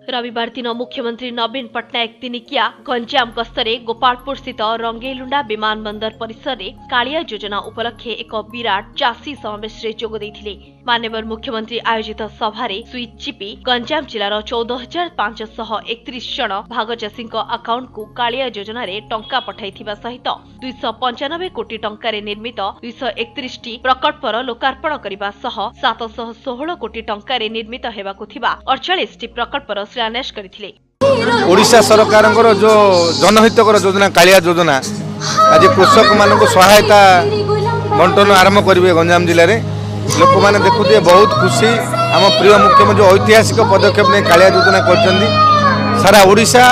रविवार दिन मुख्यमंत्री नवीन पट्टनायक दिनिकिया गंजाम गस्तरे गोपालपुर स्थित रंगेलुंडा विमानबंदर परिसर में कालिया योजना उपलक्षे एक विराट चाषी समावेश जोग देइथिले। मान्यवर मुख्यमंत्री आयोजित सभारे स्विच चिपी गंजाम जिलार 14,531 जन भागचाषी अकाउंट को कालिया योजना रे टंका पठाइथिबा सहित 295 कोटी टंकारे निर्मित 231 टी प्रकल्पर लोकार्पण करने सह 716 कोटी टंकारे निर्मित हेबाकु थिबा 48 टी प्रकल्पर शिलान्यास करथिले। ओडिशा सरकार जो जनहितकर योजना कालिया योजना आज कृषक मान सहायता बंटन आरंभ करेंगे। गंजाम जिले में लोक मैंने देखुए बहुत खुशी। आम प्रिय मुख्यमंत्री ऐतिहासिक पदक्षेप नहीं कालिया योजना कर सारा ओडिशा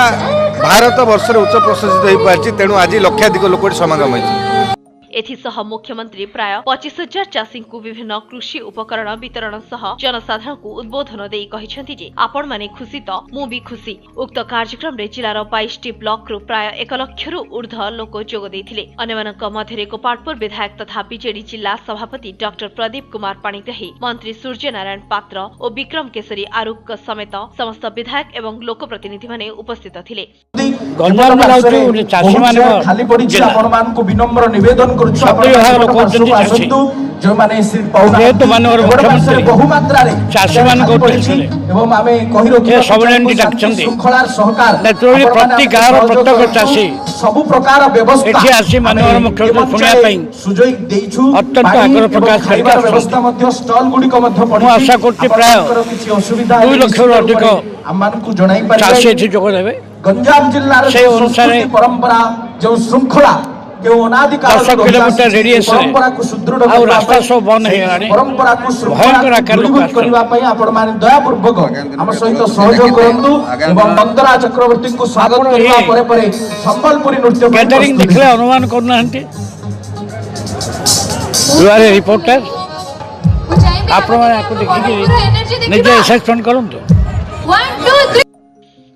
भारत वर्ष उच्च प्रशासित हो पार्टी। तेणु आज लक्षाधिक लोक समागम होती। एथिसह मुख्यमंत्री प्राय 25,000 चाषी को विभिन्न कृषि उपकरण वितरण सह जनसाधारण को उद्बोधन देई कहिसेंति जे आपण माने खुशी तो मु भी खुशी। उक्त कार्यक्रम रे जिलार 22 टी ब्लॉक रु प्राय 1 लाख रु ऊर्ध्व लोक जोग देइथिले। अन्यमानक मध्यरे गोपालपुर विधायक तथा बीजेडी जिला सभापति डॉक्टर प्रदीप कुमार पाणिग्राही, मंत्री सूर्य नारायण पात्र और विक्रम केसरी आरुक समेत समस्त विधायक एवं लोकप्रतिनिधि माने उपस्थित थिले। खाली पड़ी आपण मान को विनम्र निवेदन जो माने बहुमात्रा चाषी प्रति गाँव प्रत्येक चाषी सब प्रकार व्यवस्था अत्यंत आग्रह प्रकाश स्टल गुड़िक आशा कर प्राय 2 लाख अधिक चाषी जोग देवे। गंजाम जिल्लार परंपरा जो श्रृंखला 10 किलोमीटर रेडियस रास्ता सब बंद परंपरा को दयापूर्वक आम सहित सहयोग करंतु एवं वंदना चक्रवर्ती को स्वागत करबा परे परे संबलपुरी नृत्य गैदरिंग देखले अनुमान करना हंती दुआरे रिपोर्टर आप देखिए निजे असेसमेंट करंतु।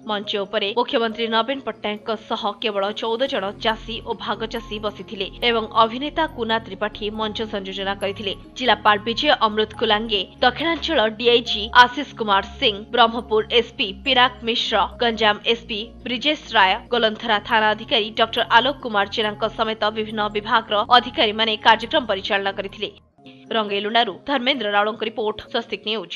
मंच उपरे मुख्यमंत्री नवीन पट्टनायक सह केवल 14 जन चाषी और भागचाषी बसिथिले एवं अभिनेता कुना त्रिपाठी मंच संयोजना करथिले। जिलापाल विजय अमृत कुलांगे, दक्षिणांचल डीआईजी आशीष कुमार सिंह, ब्रह्मपुर एसपी पिनाक मिश्र, गंजाम एसपी ब्रिजेश राय, गोलंथरा थाना अधिकारी डॉक्टर आलोक कुमार जेना समेत विभिन्न विभाग अधिकारी माने कार्यक्रम परिचालना करथिले। रंगेलुंडारू धर्मेंद्र रावलଙ୍କ रिपोर्ट स्वस्तिक न्यूज।